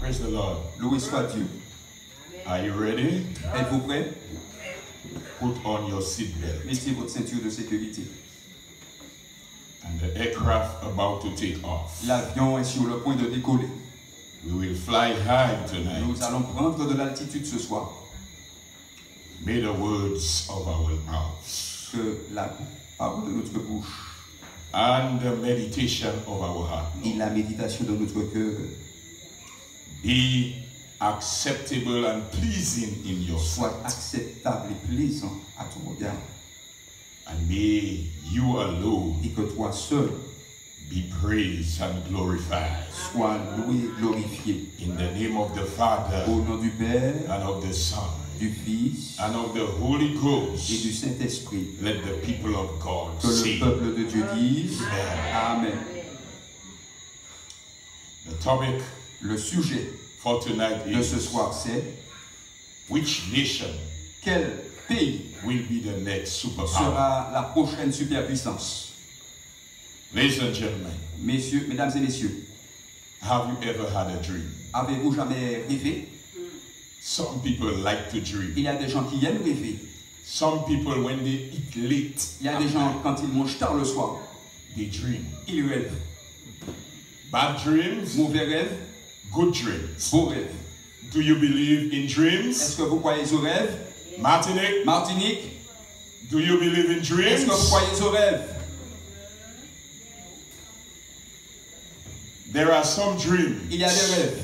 Praise the Lord. Loué soit Dieu. Are you ready? Êtes-vous prêts? Put on your seatbelt. Mettez votre ceinture de sécurité. And the aircraft about to take off. L'avion est sur le point de décoller. We will fly high tonight. Nous allons prendre de l'altitude ce soir. May the words of our mouths Que la parole de notre bouche and the meditation of our heart et la méditation de notre cœur be acceptable and pleasing in your soit sight. acceptable et plaisant à ton regard. And may you alone Et que toi seul be praised and glorified. sois loué, glorifié. In the name of the Father Au nom du Père, and of the Son du Fils and of the Holy et Ghost. du Saint-Esprit. Let the people of God Que le say, peuple de Dieu dise Amen. Amen. The topic Le sujet for tonight de ce is soir, c'est which nation quel pays will be the next superpower? sera la prochaine superpuissance. Ladies and gentlemen, Messieurs, mesdames et messieurs, have you ever had a dream? avez-vous jamais rêvé? Some people like to dream. Il y a des gens qui aiment rêver. Some people, when they eat late, Il y a des gens, quand ils mangent tard le soir, they dream. ils rêvent. Bad dreams, Mauvais rêves, good dreams. beaux rêves. Do you believe in dreams? Est-ce que vous croyez aux rêves? Martinique, Martinique, do you believe in est-ce que vous dreams? croyez aux rêves? There are some dreams Il y a des rêves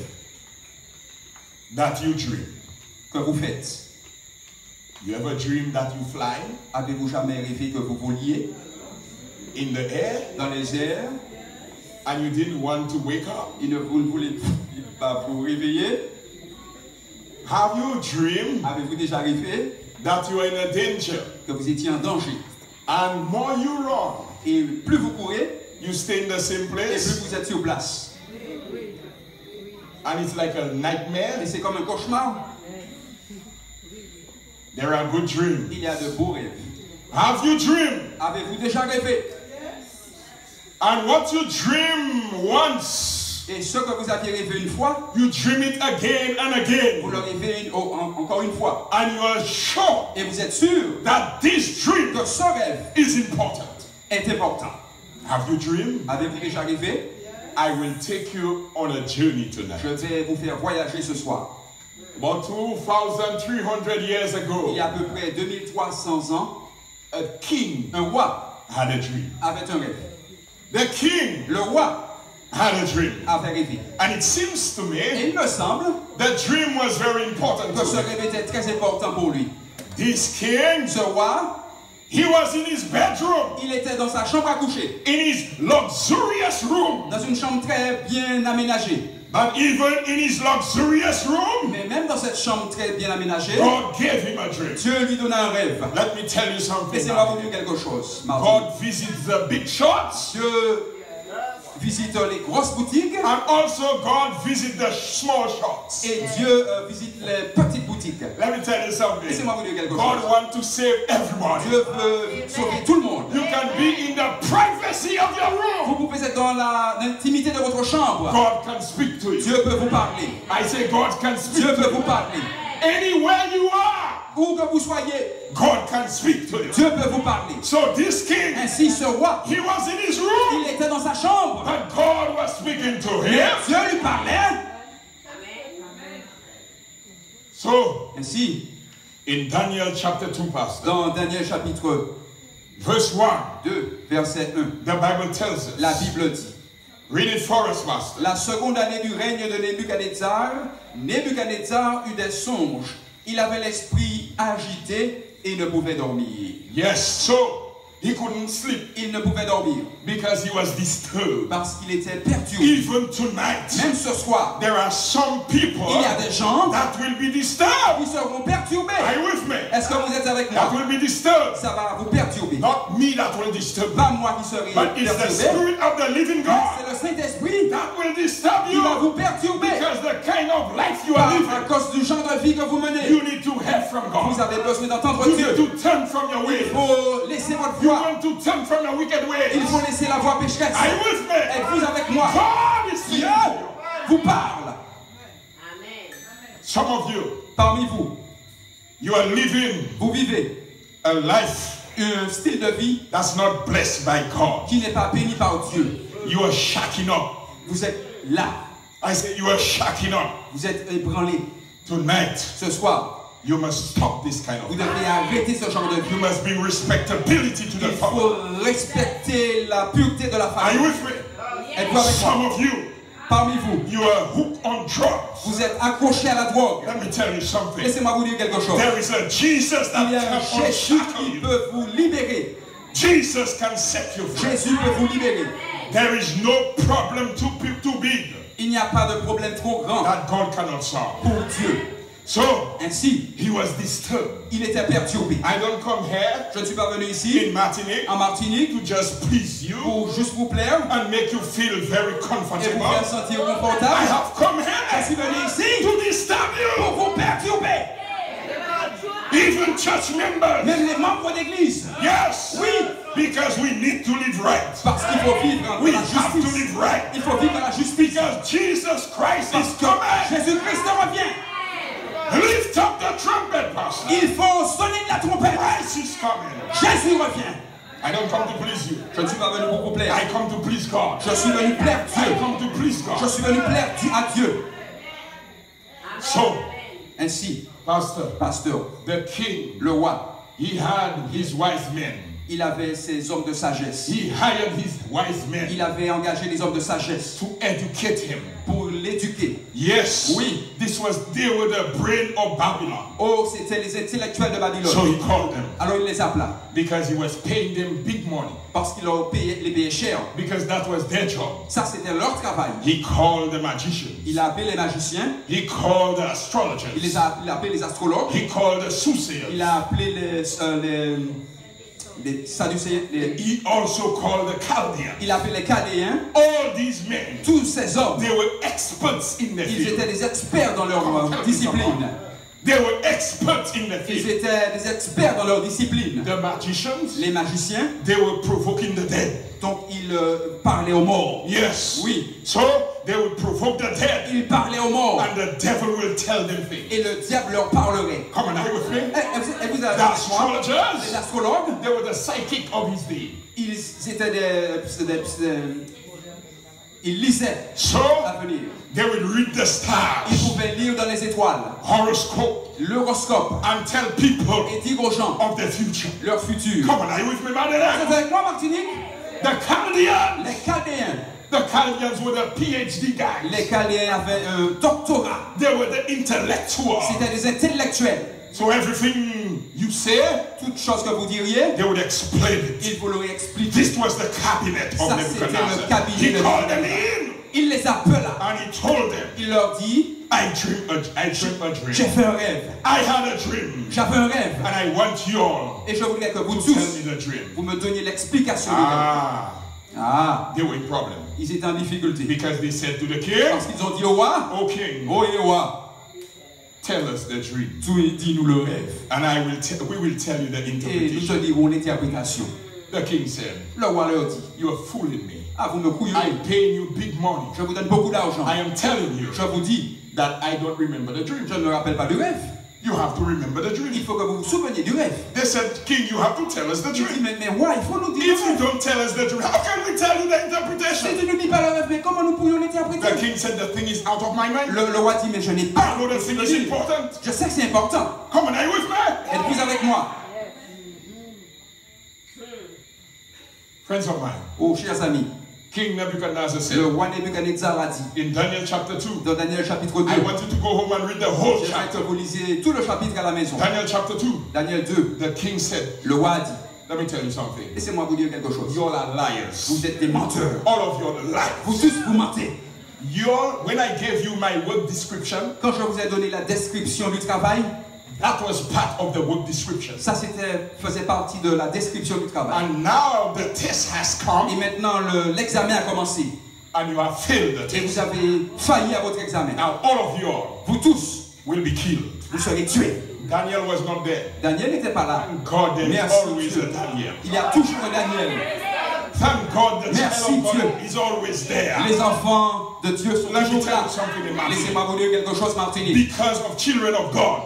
that you dream. que vous faites. You ever dream that you fly Avez-vous jamais rêvé que vous voliez in the air dans les airs and you didn't want to wake up? et vous ne voulez pas vous réveiller? Have you dreamed Avez-vous déjà rêvé that you are in a danger que vous étiez en danger? and more you run, Et plus vous courez, you stay in the same et plus place vous êtes sur place. and it's like a Et nightmare? c'est comme un cauchemar. There are good dreams. Il y a de beaux rêves. Have you dreamed? Avez-vous déjà rêvé? And what you dream once, Et ce que vous aviez rêvé une fois, you dream it again and vous again. le rêvez encore une fois. And you are sure Et vous êtes sûr that this dream que ce rêve is important. est important. Have you dreamed? Avez-vous déjà rêvé? I will take you on a journey tonight. Je vais vous faire voyager ce soir. About 2,300 years ago, Il y a à peu près 2300 ans, a king un roi had a dream. avait un rêve. The king Le roi had a dream. avait rêvé. And it seems to Et me il me semble the dream was very important que ce to him. rêve était très important pour lui. This king, Ce roi, he was in his bedroom, il était dans sa chambre à coucher, in his luxurious room. dans une chambre très bien aménagée. But even in his luxurious room, Mais même dans cette chambre très bien aménagée, God gave him a dream. Dieu lui donna un rêve. Let me tell you something. Laissez-moi vous dire quelque chose. Martin. God visits the big shots, Dieu visite les grosses boutiques and also God visits the small shots. et Dieu visite les petites boutiques. Let me tell you something. Laissez-moi vous dire quelque God chose. wants to save everybody. Dieu veut sauver tout le monde. You can be in the privacy of your room. Vous pouvez être dans l'intimité de votre chambre. God can speak to you. Dieu peut vous parler. I say God can speak Dieu to peut you. vous parler. Anywhere you are, Où que vous soyez, God can speak to you. Dieu peut vous parler. So this king, Ainsi, ce roi, he was in his room, il était dans sa chambre. but God was speaking to Et him. Dieu lui parlait. So Ainsi, in Daniel chapter 2, Pastor, dans Daniel chapitre verse 1, 2, verset 1, the Bible tells us. la Bible dit: Read it for us, Pastor. la seconde année du règne de Nebuchadnezzar eut des songes. Il avait l'esprit agité et ne pouvait dormir. Yes, so he couldn't sleep Il ne pouvait dormir because he was disturbed. parce qu'il était perturbé. Even tonight, Même ce soir, there are some people il y a des gens that will be disturbed. qui seront perturbés. Are you with me? Est-ce que vous êtes avec That moi? will be disturbed. Ça va vous perturber. Not me that will disturb Pas you, moi qui serai but it's the perturbé. Spirit of the living C'est God le Saint-Esprit that will disturb qui va you vous perturber. because the kind of life you are À living, cause du genre de vie que vous menez. you need to hear from Vous God. avez besoin d'entendre You Dieu. need to turn from your Il way. faut laisser votre You voix. want to turn from your wicked ways. Il faut laisser la voix pécheresse. Are you with me? Êtes-vous avec moi? God is Dieu speaking to you. vous parle. Some of you, Parmi vous, you are living vous vivez a life un style de vie that's not blessed by God. qui n'est pas béni par Dieu. You are shacking up. Vous êtes là, I say you are shacking up. vous êtes ébranlé. Tonight, Ce soir, you must stop this kind vous of. devez arrêter ce genre de You vie. must bring respectability to Il the family. faut respecter la pureté de la Are you famille. with me? Êtes-vous avec moi? Some of you, Parmi vous, you are hooked on drugs. vous êtes accrochés à la drogue. Let me tell you something. Laissez-moi vous dire quelque chose. There is a Jesus that Il y a un can Jésus unshackle qui you. peut vous libérer. Jesus can set you free. Jésus peut vous libérer. There is no problem too big Il n'y a pas de problème trop grand that God cannot solve. pour Dieu. So Ainsi, he was disturbed. il était perturbé. I don't come here Je ne suis pas venu ici, in Martinique en Martinique, to just please you pour juste vous plaire and make you feel very et vous comfortable. faire sentir I confortable. have come Je suis here venu ici to disturb pour you. vous perturber. Even church members. Même les membres d'église. Yes. Oui. Because we need to live right. Parce qu'il faut vivre dans We la have to justice. live right. Il faut vivre dans la justice. Because Jesus Christ Parce is que coming. Jésus-Christ revient. Lift up the trumpet, pastor. Il faut sonner de la trompette. Christ is coming. Jésus revient. I don't come to please you. Je ne suis pas venu pour vous plaire. I come to please God. Je suis venu plaire I Dieu. come to please Je God. suis venu plaire à Dieu. So, Ainsi, pastor, pasteur, the king, le roi, he had his wise men. il avait ses hommes de sagesse. He hired his wise men Il avait engagé des hommes de sagesse to educate him. pour l'éduquer. Yes. Oui. This was they were the brain of Babylon. Oh, c'était les intellectuels de So Babylone. he called them Alors il les appela because he was paying them big money parce qu'il leur payait, les payait cher. because that was their job. Ça, c'était leur travail. He called the magicians. Il a appelé les magiciens, He called the il astrologers. a appelé les astrologues, He called the soothsayers. il a appelé les sadducéens, He also called the Chaldeans. il a appelé les chaldéens. All these men, Tous ces hommes, they were experts in their ils field. étaient des experts dans leur discipline. They were experts in their Ils field. étaient des experts dans leur discipline. The magicians, Les magiciens, they were provoking the dead. donc ils parlaient aux morts. Yes. Oui. So they would provoke the dead, Ils parlaient aux morts. and the devil will tell them things. Et le diable leur parlerait. Come on, are you with me? Et vous avez The astrologers, les astrologues, they were the psychic of his day. ils étaient ils lisaient So l'avenir. they would read the Ils stars, pouvaient lire dans les étoiles, horoscope, l'horoscope, and tell people et dire aux gens of the future. leur futur. Come on, are you with me, Vous Madeleine? êtes avec moi, Martinique? The Chaldeans, Les Chaldéens. the Chaldeans were the PhD guys. Les Chaldéens avaient un doctorat. They were the intellectuals. C'était des intellectuels. So everything you say, Toute chose que vous diriez, they would explain it. ils vous l'auraient expliqué. This was the cabinet of Ça, c'était le Nebuchadnezzar. cabinet He de called them in Il les appela. and he told them, Il leur dit, I dreamed a j'ai dream. fait un rêve. I had a dream. J'avais un rêve. And I want you all Et je voudrais que vous to tell tous, me the dream. vous me donniez l'explication du rêve. Ah, Ah, they were in problem. ils étaient en difficulté. Because they said to the king, Parce qu'ils ont dit au roi, O king, oh et roi, tell us the dream. dis-nous le rêve. And we will tell you the Et nous te interpretation. dirons l'interprétation. The king said, Le roi leur dit, you are fooling me. ah, vous me couillonnez. I'm paying you big money. Je vous donne beaucoup d'argent. I am telling you Je vous dis, that I don't remember the dream. je ne me rappelle pas du rêve. You have to remember the Il dream. faut que vous vous souveniez du rêve. They said, king, you have to tell us the Il dit, dream. mais roi, il faut nous dire If le you rêve. don't tell us the dream, how can we tell you the Si interpretation? tu ne dis pas le rêve, mais comment nous pourrions The l'interpréter? king said, the thing is out of my mind. Le roi dit, mais je n'ai pas. I know the thing is important. Je sais que c'est important. Come on, are you with me? Êtes-vous avec moi? Friends of mine, Oh, chers amis, King Nebuchadnezzar le said roi Nebuchadnezzar a dit, in Daniel chapter 2, dans Daniel chapitre 2, I want you to go home and read the whole j'aimerais chapter. que vous lisiez tout le chapitre à la maison. Daniel chapter 2, Daniel 2, the king said, le roi a dit, let me tell you something. laissez-moi vous dire quelque chose. You all are liars. Vous êtes des menteurs. All of you are liars. Vous tous, vous mentez. You all, when I gave you my work description, Quand je vous ai donné la description du travail, that was part of the work description. ça faisait partie de la description du travail. And now the test has Et come maintenant, l'examen a commencé. and you have failed the Et test. vous avez failli à votre examen. Now all of you all Vous tous, will be killed. vous serez tués. Daniel was not there. Daniel n'était pas là. Thank God there is Merci always Dieu. a Daniel. Il y a toujours un Daniel. Thank God the Merci child of Dieu. God is always there. Les enfants de Dieu sont Let me toujours tell là. you something in Martinique. Laissez-moi vous dire quelque chose, Martinique. Because of children of God.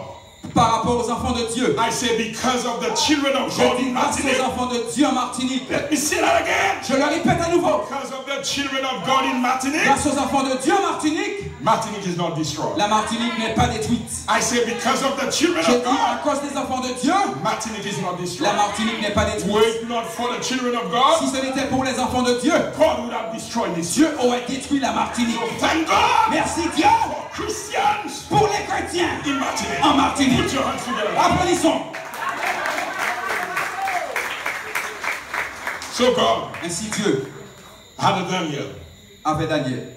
Par rapport aux enfants de Dieu. I say because of the children of Je God dis in grâce Martinique. aux enfants de Dieu en Martinique. Let me say that again. Je le répète à nouveau. Because of the children of God in Martinique. Grâce aux enfants de Dieu en Martinique. Martinique is not destroyed. La Martinique n'est pas détruite. I say because of the children Je of dis à God. cause des enfants de Dieu. Martinique is not La destroyed. Martinique n'est pas détruite. Were it not for the children of God, Si ce n'était pour les enfants de Dieu, God would have destroyed this. Dieu aurait détruit la Martinique. Thank God Merci Dieu for Christians pour les chrétiens in Martinique. en Martinique. Put your hands together. Applaudissons. So God Ainsi Dieu had a Daniel. avait Daniel.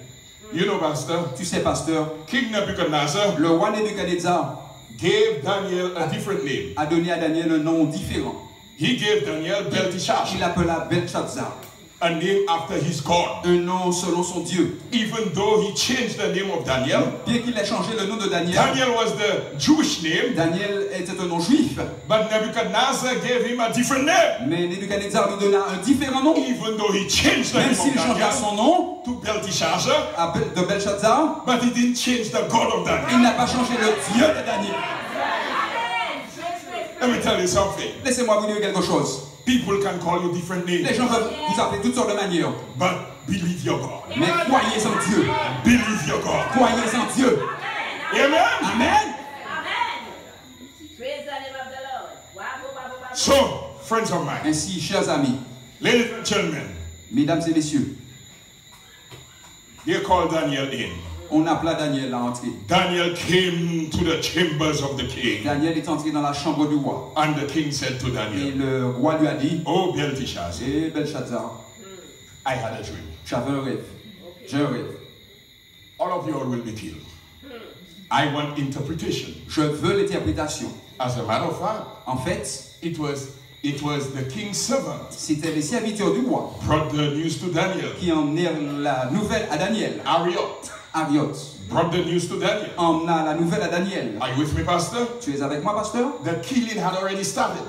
You know, Pastor, Tu sais, pasteur, King Nebuchadnezzar le roi Nebuchadnezzar gave Daniel a different name. a donné à Daniel un nom différent. He gave Daniel Belteshazzar, Il l'appela Belshazzar, a name after his God. un nom selon son Dieu. Even though he changed the name of Daniel, Bien qu'il ait changé le nom de Daniel, Daniel was the Jewish name, Daniel était un nom juif, but Nebuchadnezzar gave him a different name. mais Nebuchadnezzar lui donna un différent nom. Even though he changed the Même name s'il of changea Daniel son nom to Belteshazzar, de Belshazzar, but he didn't change the God of il Daniel. n'a pas changé le Dieu de Daniel. Let me tell you something. Laissez-moi vous dire quelque chose. People can call you different Les names, gens peuvent vous appeler toutes sortes de manières, but believe your God. mais croyez en Dieu. Believe your God. Croyez en Dieu. Amen. Amen. Praise the name of the Lord. So, friends of mine, Ainsi, chers amis, ladies and gentlemen, mesdames et messieurs, they called Daniel in. on appela Daniel à entrer. Daniel came to the chambers of the king, Daniel est entré dans la chambre du roi. and the king said to Et Daniel, le roi lui a dit, "Oh Belteshazzar, eh Belshazzar, I had a dream. j'avais un rêve. J'ai un rêve. All of you all will be killed. I want interpretation." Je veux l'interprétation. As a matter of fact, En fait, it was the king's servant c'était les serviteurs du roi brought the news to Daniel. qui emmenèrent la nouvelle à Daniel. Ariot Ariot brought the news to Daniel. emmena la nouvelle à Daniel. Are you with me, Pastor? Tu es avec moi, pasteur? The killing had already started.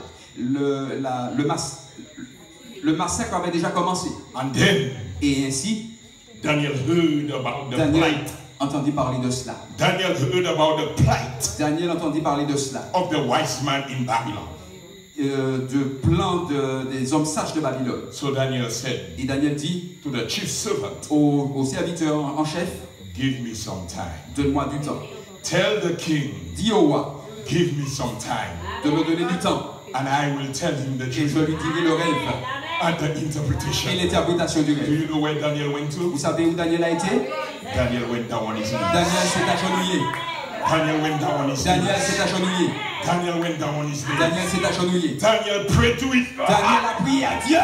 Le massacre avait déjà commencé. And then Et ainsi, Daniel heard about the Daniel plight. entendit parler de cela. Daniel heard about the plight Daniel entendit parler de cela. of the wise man in Babylon. Du plan des hommes sages de Babylone. So Daniel said Et Daniel dit to the chief servant, au serviteur en chef, "Give me some time. donne-moi du temps. Tell the king, Dis au roi give me some time. de me donner du temps. And I will tell him the Et je truth lui dirai le rêve and the et interpretation." l'interprétation du Do rêve. you know where Daniel went to? Vous savez où Daniel a été? Daniel went down on his knees. Daniel s'est agenouillé. Daniel went down on his Daniel knees. s'est agenouillé. Daniel went down on his knees. Daniel s'est agenouillé. Daniel prayed to his God. Daniel a prié à Dieu.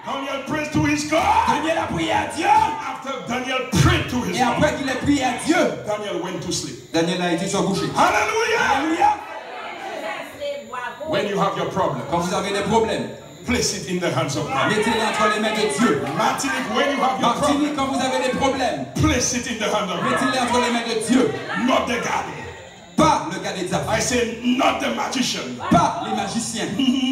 Daniel prayed to his God. Daniel a prié à Dieu. After Daniel prayed to his Et après God, qu'il ait prié à Dieu, Daniel went to sleep. Daniel a été se coucher. Hallelujah! Alléluia. When you have your problem, Quand vous avez des problèmes, place it in the hands of God. mettez-les entre les mains de Dieu. Martinique, when you have your Martinique, problem, quand vous avez des problèmes, place it in the hands of mettez-les God. entre les mains de Dieu. Not the God. Pas le gars des affaires, I say, not the magician, pas les magiciens,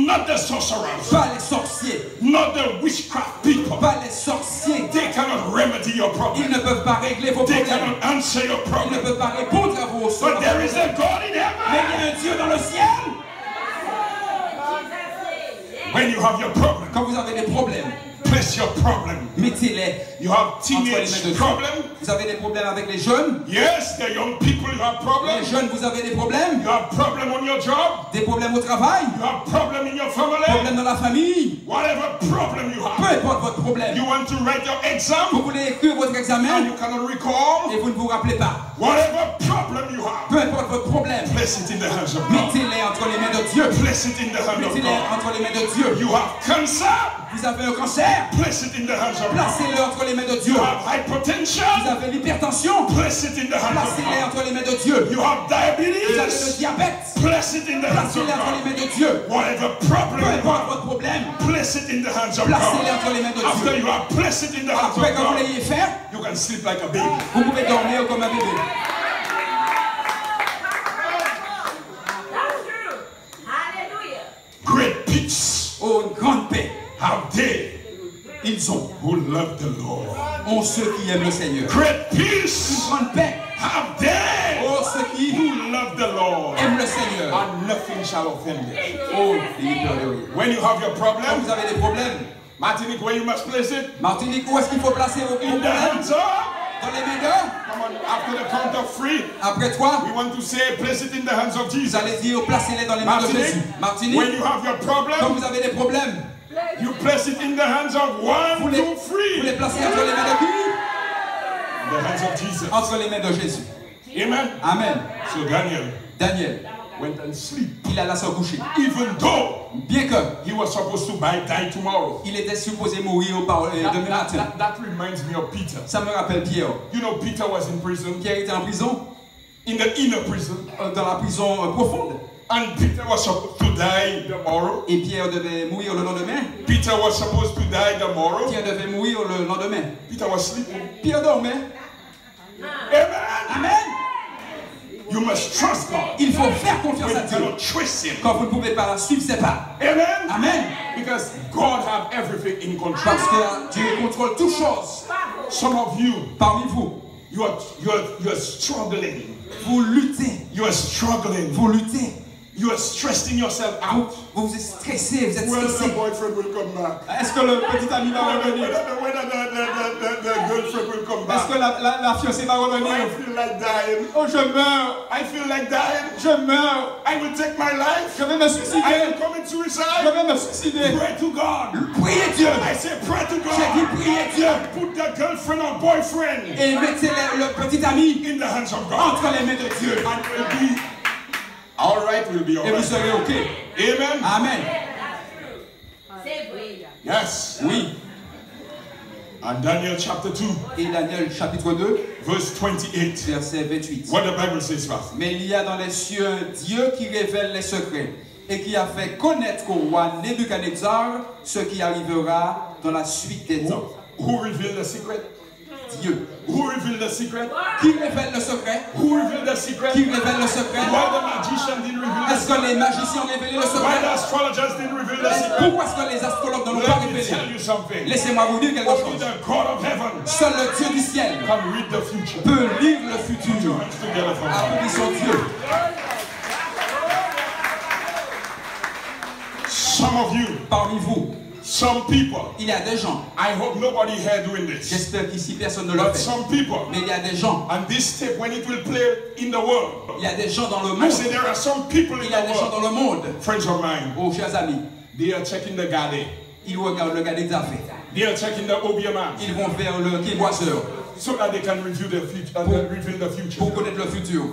not the sorcerers, pas les sorciers, not the witchcraft people. pas les sorciers. They cannot remedy your Ils problem. ne peuvent pas régler vos They problèmes. cannot answer your Ils ne problem. peuvent pas répondre à vos But there is a God in Mais heaven. il y a un Dieu dans le ciel. When you have your problem, Quand vous avez des problèmes, place your problem. mettez-les You have entre les mains de teenage Dieu. problem. Vous avez des problèmes avec les jeunes. Yes, the young people, you have Les problems. jeunes, vous avez des problèmes. You have problem on your job. Des problèmes au travail. You have problem in your family. Problèmes dans la famille. Whatever problem you Peu have. importe votre problème. You want to write your Vous exam voulez écrire votre and examen you cannot recall. et vous ne vous rappelez pas. Whatever problem you have, Peu importe votre problème. place it in the hands of God. Mettez-les entre les mains de Dieu. Place it in the hands of Mettez-les God. entre les mains de Dieu. You have cancer. Vous avez un cancer. Place it in the hands of God. Placez-le entre les mains de Dieu. You have hypertension. Vous avez l'hypertension. Place it in the hands of Placez-les God. entre les mains de Dieu. You have Vous avez le diabetes. diabète. Place it in the hands of Placez-les entre les God. mains de Dieu. Whatever Peu problem you importe have, votre problème. place it in the hands of Placez-les God. entre les mains de After Dieu. you have placed it in the hands of Après, quand vous God, l'ayez fait, you can sleep like a baby. vous pouvez dormir comme un bébé. That's true. Hallelujah. Great peace Oh, une grande paix. have they Ils ont ceux qui aiment le Seigneur. Great peace Une grande paix. have they Oh, ceux qui who love the Lord, aiment le Seigneur. and nothing shall offend them. Oh, il peur de rien. When you have your Quand problem, vous avez des problèmes, Martinique, where you must place it? Martinique, où est-ce qu'il faut placer vos In the problèmes? hands of. Dans les mains d'hommes. Come on, after the count of three, Après toi, we want to say, place it in the hands of vous Jesus. allez dire, placez-les dans les mains de Jésus. Martinique, Martinique, when you have your quand problem, vous avez des problèmes, you place it in the hands of vous 1, les, 2, vous les 3. placez entre les mains de qui? The hands of Jesus. Entre les mains de Jésus. Amen. Amen. So Daniel Daniel, went and sleep, il alla se coucher. even though Bien que he was supposed to die tomorrow. il était supposé mourir demain matin. That reminds me of Peter. Ça me rappelle Pierre. You know, Peter was in prison, Pierre était en prison, in the inner prison, dans la prison profonde. and Peter was supposed to die tomorrow. Et Pierre devait mourir le lendemain. Peter was supposed to die tomorrow. Pierre devait mourir le lendemain. Peter was sleeping. Pierre dormait. Amen. Amen. You must trust God. Il faut faire confiance When à you Dieu. cannot trace Him. Quand vous ne pouvez pas suivre ses pas. Amen. Amen. Because God have everything in control. Parce que Dieu contrôle toutes choses. Some of you, Parmi vous, you are struggling. vous luttez. You are struggling. Vous luttez. You are stressing yourself out. Vous êtes stressé. Vous êtes Whether the stressé. boyfriend will come back. Est-ce que le petit ami va Whether revenir? the girlfriend will come Est-ce que back. la fiancée va I revenir? feel like dying. Oh, je meurs. I feel like dying. Je meurs. I will take my life. Je vais me I suicider. will commit Je suicide. vais me suicider. Pray to God. Priez Dieu. I say pray to J'ai dit God. priez Dieu. Put the girlfriend or boyfriend Et mettez le petit ami in the hands of God. entre les mains de Dieu. And we'll be all right. We'll be all Et vous right. serez OK. Amen. Amen. C'est vrai. Yes. Oui. And Daniel chapter 2, Et Daniel chapitre 2, verse 28. verset 28. What the Bible says, Pastor. Mais il y a dans les cieux un Dieu qui révèle les secrets et qui a fait connaître au roi Nebuchadnezzar ce qui arrivera dans la suite des temps. Who revealed the secret? Dieu. Who revealed the secret? Qui révèle le secret? Who revealed the secret? Qui révèle le secret? Why the magician didn't reveal the Est-ce que les magiciens ont révélé le Why the secret? astrologers didn't reveal the secret? Pourquoi est-ce que les astrologues ne l'ont pas Let me tell révélé? you something. Laissez-moi vous dire quelque Only chose. the God of heaven Seul le Dieu du ciel can read the future. peut lire le futur. Hands together for God. Applaudissons Dieu. Some of you, Parmi vous, some people, il y a des gens, I hope nobody here doing this, j'espère qu'ici personne ne le but fait, some people, mais il y a des gens, and this tape, when it will play in the world, il y a des gens dans le I monde, say there are some people in il y a the des gens world, dans le monde, friends of mine, oh chers amis, they are checking the Gade, ils regardent le gars des affaires, they are checking the Obiaman, ils vont vers le quai-boisseur so that they can review the future, reveal the future. pour connaître le futur.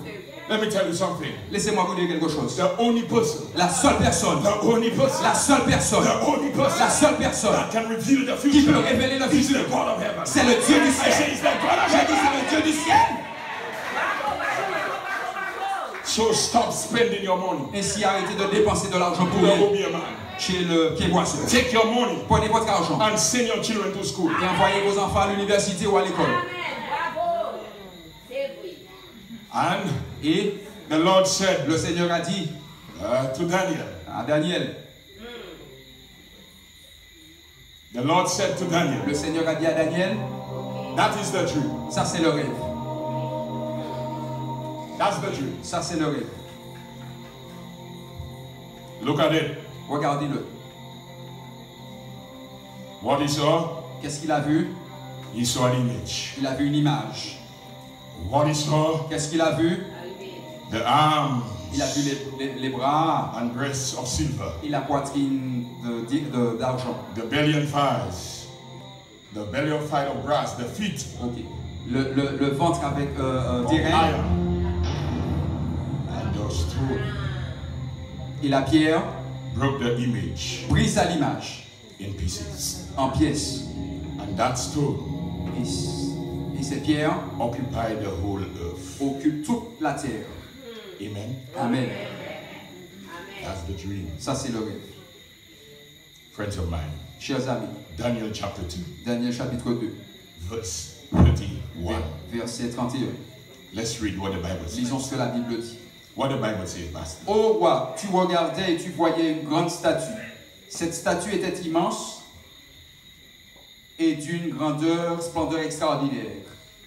Let me tell you something. Laissez-moi vous dire quelque chose. The only person, La seule personne, the only person, la seule personne, the only person la seule personne that can reveal the qui peut future révéler le is futur, the God of heaven. c'est le Dieu du I say ciel. it's the God of J'ai dit heaven. c'est le Dieu du ciel. So stop spending your money. Ainsi arrêtez de dépenser de l'argent pour The rien Obiaman. chez le quai-boisseur. Take your money Prenez votre argent and send your children to school. et envoyez vos enfants à l'université ou à l'école. Amen. Bravo. C'est vrai. And Et the Lord said le Seigneur a dit to Daniel, à Daniel, the Lord said to Daniel, le Seigneur a dit à Daniel, that is the dream. ça c'est le rêve, That's the dream. ça c'est le rêve. Look at it. Regardez-le. What he saw, Qu'est-ce qu'il a vu? he saw an image. Il a vu une image. What he saw, Qu'est-ce qu'il a vu? the arms Il a vu les bras and breasts of silver, et la poitrine d'argent. the belly and thighs, the belly of thigh of brass, the feet Ok. Le ventre avec of des reins iron, and those two et la pierre broke the image brisa l'image in pieces. en pièces. And that stone Et ces pierres occupied the whole earth. occupent toute la terre. Amen. Amen. That's the dream. Ça c'est le rêve. Friends of mine, Chers amis, Daniel chapter 2, Daniel chapitre 2, verse 31. verset 31. Let's read what the Bible says. Lisons ce que la Bible dit. What the Bible says, Pastor. Ô roi, tu regardais et tu voyais une grande statue. Cette statue était immense et d'une grandeur, splendeur extraordinaire.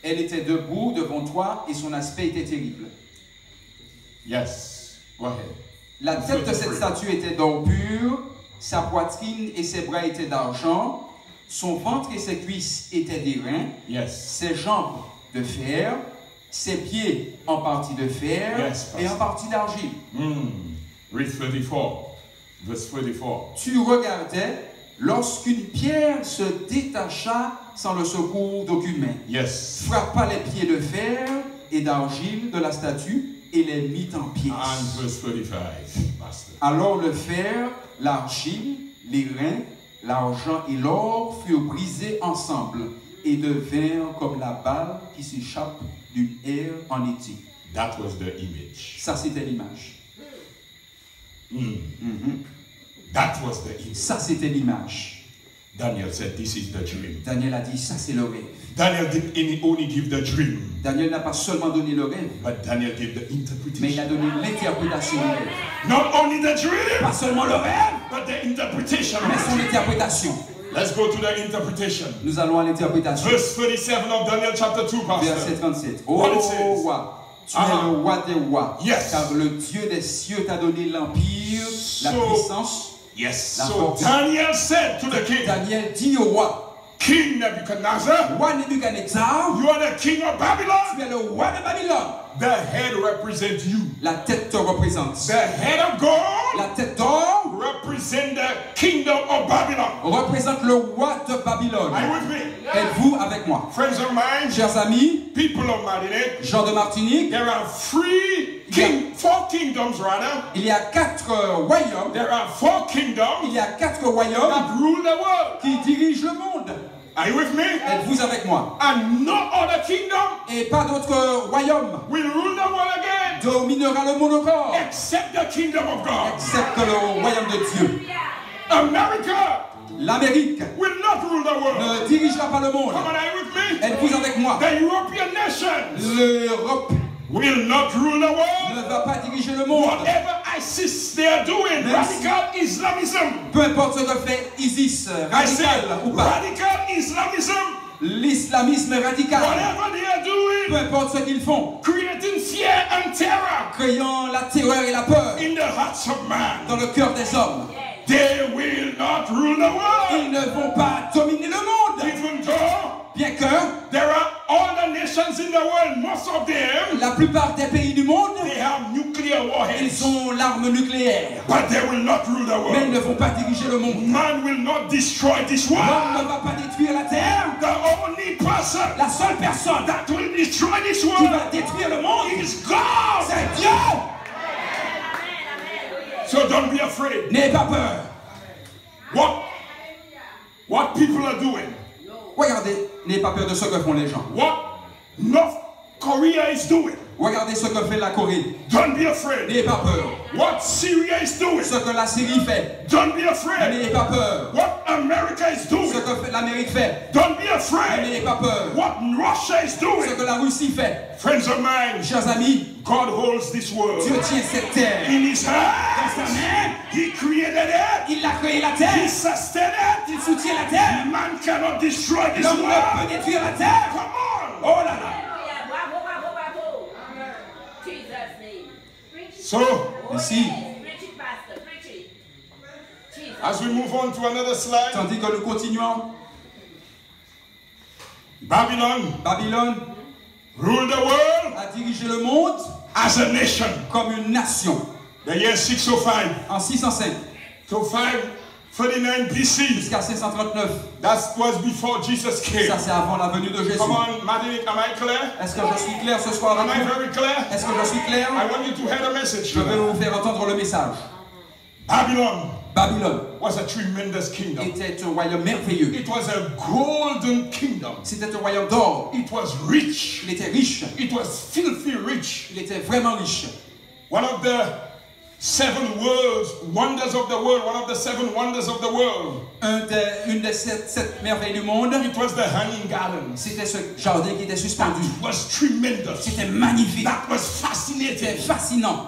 Elle était debout devant toi et son aspect était terrible. Yes. Go ahead. La tête de cette statue était d'or pur, sa poitrine et ses bras étaient d'argent, son ventre et ses cuisses étaient d'airain, Yes. ses jambes de fer, ses pieds en partie de fer Yes, et en partie d'argile. Read 34. Verse 34. Tu regardais lorsqu'une pierre se détacha sans le secours d'aucune main, Yes. frappa les pieds de fer et d'argile de la statue et les mit en pièces. And verse 35, Master. Alors le fer, l'argile, les reins, l'argent et l'or furent brisés ensemble et devinrent comme la balle qui s'échappe d'une aire en été. That was the image. Ça, c'était l'image. That was the image. Ça, c'était l'image. Daniel said, this is the dream. Daniel a dit, ça, c'est le rêve. Daniel didn't only give the dream, Daniel n'a pas seulement donné le rêve, but Daniel gave the mais il a interpretation. donné l'interprétation du rêve. Not only the dream, Pas seulement le rêve, but the interpretation. mais son interprétation. Let's go to the interpretation. Nous allons à l'interprétation. Verse 37 of Daniel chapter 2, Verset Pastor. 37. What it Oh says. roi, tu es le roi des rois. Yes. Car le Dieu des cieux t'a donné l'empire, la So- puissance. Yes. La So force. Daniel said to the king, Daniel dit au roi, King Nebuchadnezzar, roi Nebuchadnezzar, you are the king of Babylon. tu es le roi de Babylone. The head represents you. La tête te représente. The head of gold La tête d'or represents the kingdom of Babylon. représente le roi de Babylone. Are you with me? Êtes-vous avec moi? Friends of mine, Chers amis, people of Martinique, Jean de Martinique, there are four kingdoms rather. il y a 4 royaumes. There are four kingdoms Il y a 4 royaumes that rule the world. qui dirigent le monde. Are you with me? Êtes-vous avec moi? And no other kingdom Et pas d'autre royaume will rule the world again dominera le monde encore, except the kingdom of God. excepte le royaume de Dieu. America L'Amérique will not rule the world. ne dirigera pas le monde. Come on, are you with me? Êtes-vous avec moi? The European nations L'Europe will not rule the ne world. va pas diriger le monde. Whatever ISIS they are doing, Même si- radical Islamism. Peu importe ce que fait ISIS, I say radical ou pas, radical Islamism. l'islamisme radical, Whatever they are doing, peu importe ce qu'ils font, creating fear and terror créant la terreur et la peur in the hearts of man. dans le cœur des hommes, They will not rule the world. ils ne vont pas dominer le monde. Even though Bien que there are all the nations in the world, most of them, la plupart des pays du monde, they have nuclear ils warheads. ont l'arme nucléaire, But they will not rule the mais ils world. ne vont pas diriger le monde. Man will not destroy this L'homme world. ne va pas détruire la terre. The only person La seule personne that will destroy this qui world va détruire le monde, is God. c'est Dieu. So don't be afraid. N'ayez pas peur. What people are doing, Regardez, n'ayez pas peur de ce que font les gens. what North Korea is doing, Regardez ce que fait la Corée. don't be afraid. N'ayez pas peur. What Syria is doing, Ce que la Syrie fait. don't be afraid. N'ayez pas peur. What America is Ce doing, que fait l'Amérique fait. don't be afraid. N'ayez pas peur. What Russia is Ce doing, que la Russie fait. friends of mine, Chers amis, God holds this world Dieu tient cette terre in His dans sa hands. main. He created it. Il a créé la He terre. sustained it. Il soutient la terre. Man cannot destroy this L'homme ne world. peut détruire la terre. Come on. Oh là là. Hallelujah. Bravo, bravo, bravo. Jesus' name. Preach it. So, Oh, Ici. yes. Preach it, Pastor. Preach it. Jesus. as we move on to another slide, Tandis que nous continuons, Babylon Babylone ruled the world a dirigé le monde as a nation. comme une nation. The year 605 En 605 to 539 BC. jusqu'à 539. That was before Jesus came. Ça, c'est avant la venue de Jésus. Come on, Martinique, am I clear? Est-ce que je suis clair ce soir Am avec I vous? very clear? Est-ce que je suis clair? I want you to hear the message. Je vais vous faire entendre le message. Babylon Babylone was a tremendous kingdom. était un royaume merveilleux. It was a golden kingdom. C'était un royaume d'or. It was rich. Il était riche. It was filthy rich. Il était vraiment riche. One of the wonders of the world, one of the 7 wonders of the world. Une des sept merveilles du monde, It was the hanging garden. c'était ce jardin qui était suspendu. It was tremendous. C'était magnifique. That was C'était fascinating. fascinant.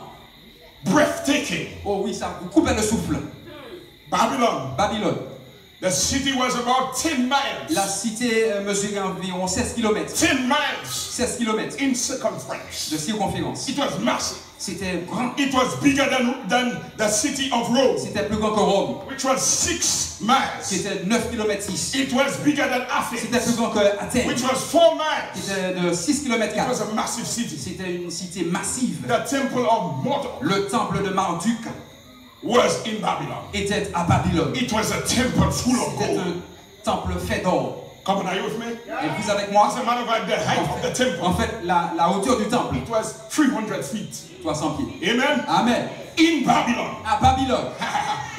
Breathtaking. Oh oui, ça vous coupait le souffle. Babylon Babylone The city was about 10 miles. La cité mesurait environ 16 km. 10 miles 16 km in circumference. de circonférence. It was massive. C'était grand. It was bigger than the city of Rome, C'était plus grand que Rome. which was 6 miles. C'était 9 km 6. It was bigger than C'était plus Athens, grand que Athènes. which was 4 miles. C'était de 6 km It was 4. a massive city. C'était une cité massive. The temple of Marduk Le temple de Marduk was in Babylon. était à Babylone. It was a temple full of C'était gold. un temple fait d'or. Come on, are you with me? Et vous avec moi? As a matter of fact, the height of the temple, En fait, la hauteur du temple, it was 300 feet. 300 pieds. Amen? Amen. In Babylon. À Babylone.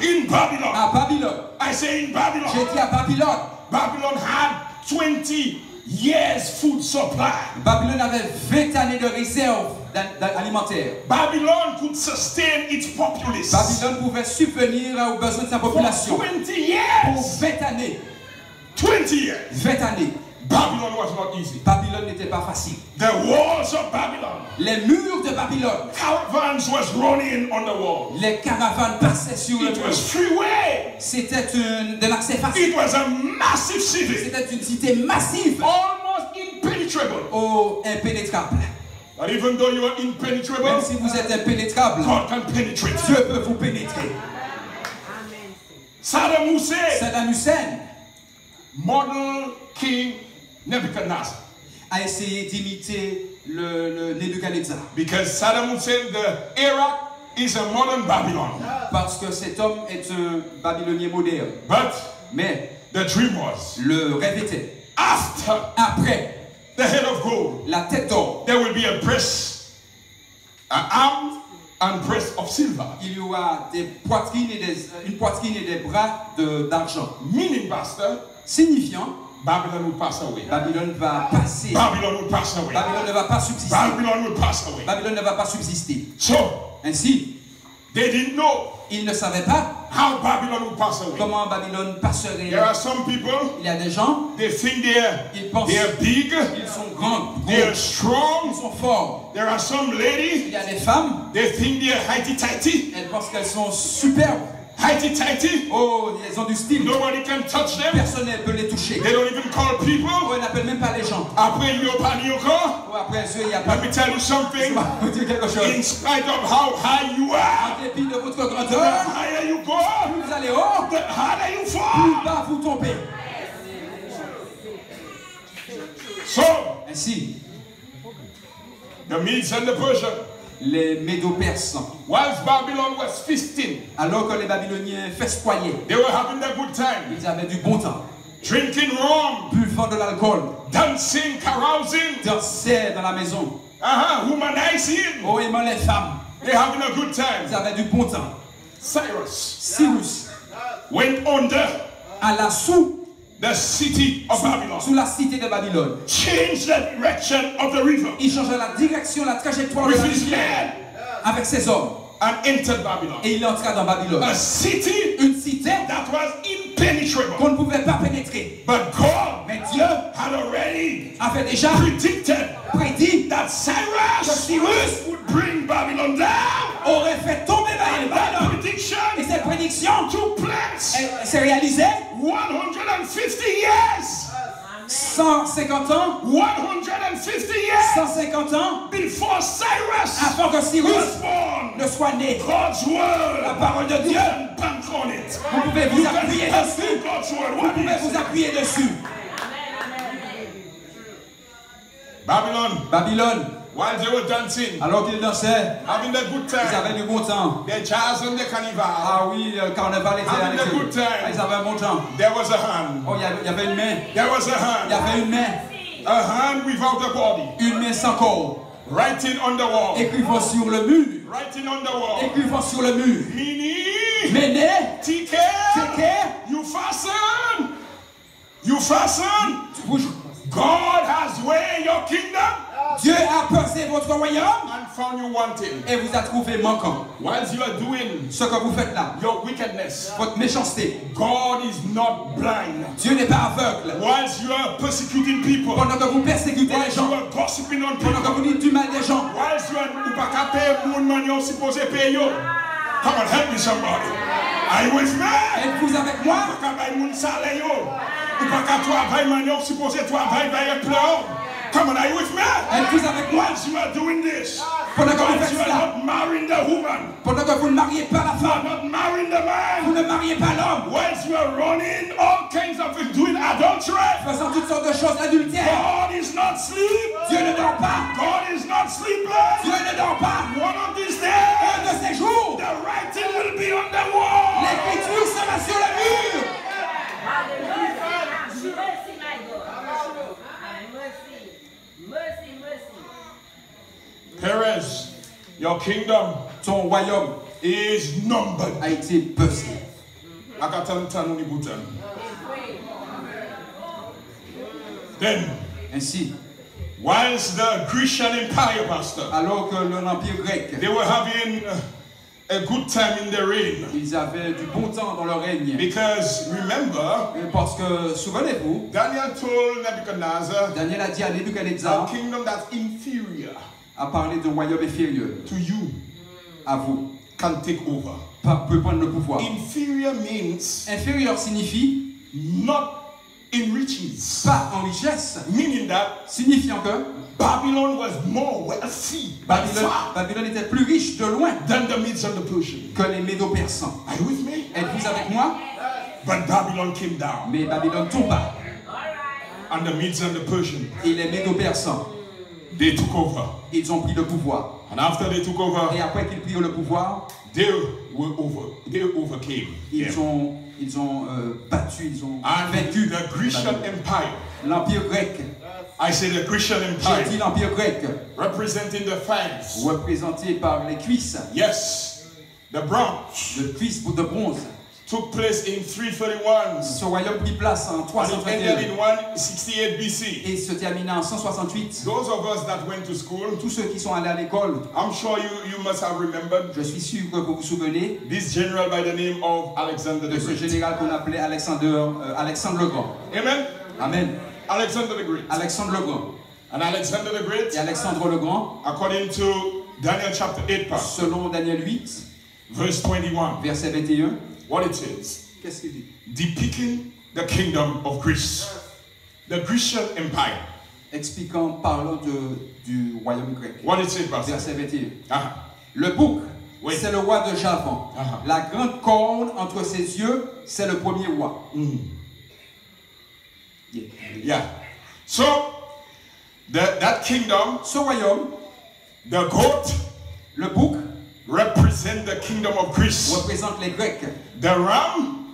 In Babylon. À Babylone. I say in Babylon. J'ai dit à Babylone. Babylon had 20 years food supply. Babylone avait 20 années de réserve alimentaire. Babylon could sustain its populace. Babylone pouvait subvenir aux besoins de sa For population. 20 Pour years. 20 années. 20 years. 20 années. Babylon was not easy. Babylone n'était pas facile. The walls of Babylon. Les murs de Babylone. Caravans was running on the wall. Les caravanes passaient sur le It mur. was freeway. C'était de l'accès facile. It was a massive city. C'était une cité massive. Almost impenetrable. Oh, impénétrable. But even though you are Même impenetrable, si vous êtes impénétrable, God can penetrate. Dieu peut vous pénétrer. Saddam Hussein, Saddam Hussein model King Nebuchadnezzar. a essayé d'imiter le Nebuchadnezzar. Because Saddam Hussein, the Iraq is a modern Babylon. Parce que cet homme est un Babylonien moderne. But Mais the dream was, le rêve était, after après the head of gold, la tête d'or, there will be a breast, an arm and breast of silver. il y aura des poitrines et une poitrine et des bras d'argent. Meaning, Pastor, Signifiant, Babylon will pass away. Babylone va passer. Babylon will pass away. Babylone ne va pas subsister. Babylon will pass away. Babylone ne va pas subsister. So, Ainsi, they didn't know ils ne savaient pas how Babylon will pass away. comment Babylone passerait. There are some people, Il y a des gens, they think ils pensent they're big, qu'ils sont grands, they're gros, strong. ils sont forts. There are some Il ladies, y a des femmes, they think they're heighty-tighty. elles pensent qu'elles sont superbes. Heighty-tighty. Oh, elles ont du style. Nobody can touch them. Personne ne peut les toucher. They don't even call people. Oh, elles n'appellent même pas les gens. Après, you open your car. Oh, après eux, il n'y a pas Let me tell you Je something. vais vous dire quelque chose. In spite of how high you are, En dépit de votre the grandeur, higher you go, plus vous allez haut, the harder you plus fall. bas vous tombez. So, Ainsi, the Medes and the Persians, les Médo-Perses, whilst Babylon was feasting, alors que les Babyloniens festoyaient, they were having a good time, ils avaient du bon temps, drinking rum, buvant de l'alcool, dancing, carousing, dansaient dans la maison, womanizing. oh, aimant les femmes, They're having a good time. ils avaient du bon temps. Cyrus Cyrus, went under à la sous the city of Babylon, sous la cité de Babylone, changed the direction of the river il changea la direction, la trajectoire de with la his rivière men avec ses hommes, and entered Babylon. et il entra dans Babylone. A city Une cité that was impenetrable. qu'on ne pouvait pas pénétrer. But God Mais Dieu had already avait déjà predicted prédit that que Cyrus Cyrus would bring Babylon down. aurait fait tomber And that Babylone. prediction Et cette prédiction took place s'est réalisée 150 years. 150 ans, 150 years 150 ans before Cyrus avant que Cyrus was born. ne soit né. God's La word. parole de You Dieu, can bank on it. vous pouvez vous You can appuyer bank dessus. on God's word. Vous What pouvez is vous it? appuyer dessus. Babylon, Babylone, while they were dancing, alors qu'ils dansaient, having a good ils time, avaient du bon temps. the jazz and the carnival, Ah oui, le carnaval était Having a avec eux. good time. Ah, ils avaient un bon temps. there was a hand. Oh, il y avait une main. There was a Il y hand. avait une main. A hand without a body. Une main sans corps. Writing on the wall. Écrivant sur le mur. Writing on the wall. Écrivant sur le mur. Meaning, Méné, take care. take care. You fasten. You fasten. Vous- God has weighed your kingdom Dieu a pesé votre royaume and found you wanting. et vous a trouvé manquant. Whilst you are doing Ce que vous faites là, your wickedness, votre méchanceté, God is not blind. Dieu n'est pas aveugle. Whilst you are persecuting people, Pendant que vous persécutez les whilst you gens, are gossiping on pendant que people, vous dites du mal des gens, whilst you are upakape moun man yo supposé pay yo. Come on, help me somebody. Are you with me? Êtes-vous avec moi? Come on, are you with me? Êtes-vous avec moi? Once you are doing this, Pendant que vous once faites you are cela, not marrying the woman, pendant que vous ne mariez pas la you are femme, not marrying the vous man, ne mariez pas l'homme, once you are running all kinds of things, doing adultery, faisant toutes sortes de choses adultères, God is not sleep. Dieu ne dort pas, God is not sleeping. Dieu ne dort pas. One of these Un days, de ces jours, the writing will be on the wall. l'écriture sera sur le mur. Mercy, my God. Mercy, mercy. Perez, your kingdom Ton royaume is numbered. a été pesé. Then, Ainsi, whilst the Grecian Empire, Pastor, alors que l'Empire grec, they were having a good time in their reign. ils avaient du bon temps dans leur règne. Because remember, Parce que, souvenez-vous, Daniel told Nebuchadnezzar, Daniel a dit à a Nebuchadnezzar, kingdom that's inferior a parlé d'un royaume inférieur to you à vous, can take over. peut prendre le pouvoir. Inferior means Inférieur signifie not in riches. pas en richesse, Meaning that signifiant que Babylon was more wealthy by far Babylone était plus riche de loin than the Medes and the Persians. que les Médo-Persans. Are you with me? Êtes-vous avec moi? But Babylon came down, Mais Babylone tomba and the Medes and the Persians, et les Médo-Persans, they took over. ils ont pris le pouvoir. And after they took over, Et après qu'ils prirent le pouvoir, they overcame ils them. ont battu, ils ont And vaincu the Grecian Empire, l'Empire grec. I say the Grecian J'ai Empire, dit l'Empire grec, representing the thighs. représenté par les cuisses, Yes, the bronze le cuisse de bronze. took place in 331 Ce royaume prit place en and it ended 331 in 168 BC. et se termina en 168. Those of us that went to school, Tous ceux qui sont allés à l'école, I'm sure you must have remembered je suis sûr que vous vous souvenez this general by the name of Alexander de the ce Great. général qu'on appelait Alexandre le Grand. Amen. Amen. Alexander the Great. Alexandre le Grand. And Alexander the Great, Et Alexandre le Grand, according to Daniel chapter 8, Pastor, selon Daniel 8, verse 21, verset 21, what it says, qu'est-ce qu'il dit? depicting the kingdom of Greece, the Grecian Empire. Expliquant, parlant du royaume grec. What it says, Pastor? Verset 21. Uh-huh. Le bouc, Oui. c'est le roi de Javan. Uh-huh. La grande corne entre ses yeux, c'est le premier roi. Yeah. Yeah. So, that kingdom, Ce royaume, the goat, le bouc, represent the kingdom of Greece. représente les Grecs. The ram,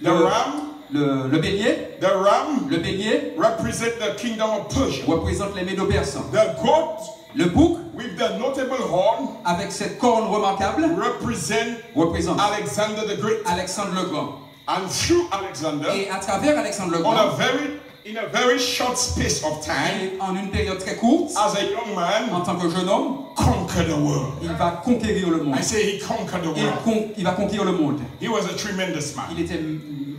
Le bélier, the bélier represent the kingdom of Persia. représente les Médo-Persans. The goat Le bouc, with the notable horn avec cette corne remarquable, représente Alexander the Great. Alexandre le Grand. And through Alexander, Et à travers Alexandre le in Grand, a very short space of time, et en une période très courte, as a young man, en tant que jeune homme, conquered the world. il va conquérir le monde. I say he conquered the world. Il va conquérir le monde. He was a tremendous man. Il était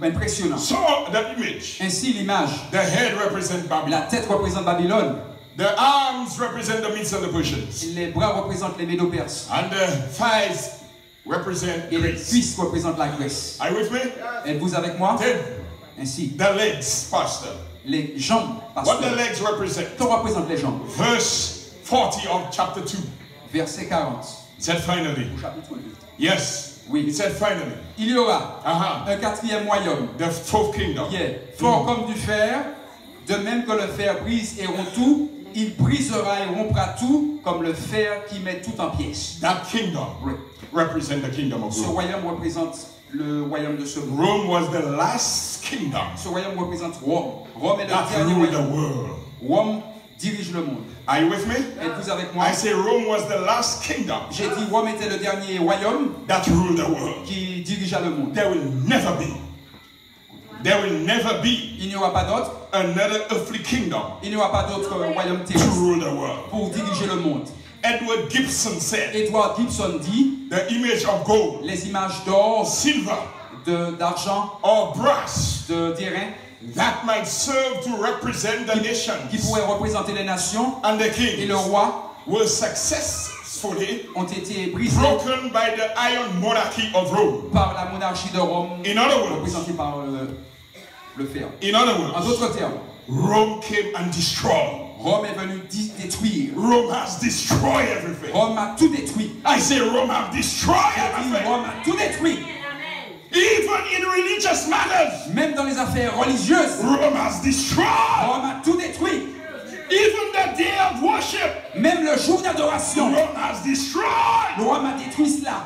impressionnant. So the image, Ainsi, l'image, the head represents Babylon. la tête représente Babylone, The arms represent the Medes and the Persians. les bras représentent les Médo-Perses, And the thighs represent et les Greece. cuisses représentent la Grèce. Are you with me? Êtes-vous avec moi? Then Ainsi, the legs, Pastor. les jambes, What parce the que legs represent? que représentent les jambes? Verse 40 of chapter 2. Verset 40. It said finally. Chapitre 2. Yes. Oui. It said finally. Il y aura Uh-huh. un quatrième royaume, The fourth kingdom. fort comme du fer, de même que le fer brise et rompt tout, il brisera et rompra tout comme le fer qui met tout en pièces. That kingdom Oui. represent the kingdom of Ce Rome. royaume représente le royaume de ce monde. Rome was the last kingdom Ce royaume représente Rome. Rome est le that dernier ruled the royaume. world. Rome dirige le monde. Are you with me? Êtes-vous avec moi? I say Rome was the last kingdom J'ai dit Rome était le dernier royaume that ruled the world. qui dirigea le monde. There will never be Il n'y aura pas d'autre. another earthly kingdom Il n'y aura pas d'autre royaume to terrestre rule the world. pour diriger le monde. Edward Gibson said, Edward Gibson dit the image of gold, les images d'or, silver, d'argent, or brass d'airain that might serve to represent the qui nations pourraient représenter les nations and the et le kings roi were successfully ont été brisés broken by the iron monarchy of Rome. par la monarchie de Rome, In other words, représentée par le fer. in other En words, d'autres termes, Rome came and destroyed. Rome est venu détruire. Rome has destroyed everything. Rome a tout détruit. I say Rome has destroyed J'ai dit, everything. Rome a tout détruit. Amen. Even in religious matters, Même dans les affaires religieuses, Rome has destroyed. Rome a tout détruit. Even the day of worship, Même le jour d'adoration, Rome has destroyed. Rome a détruit cela.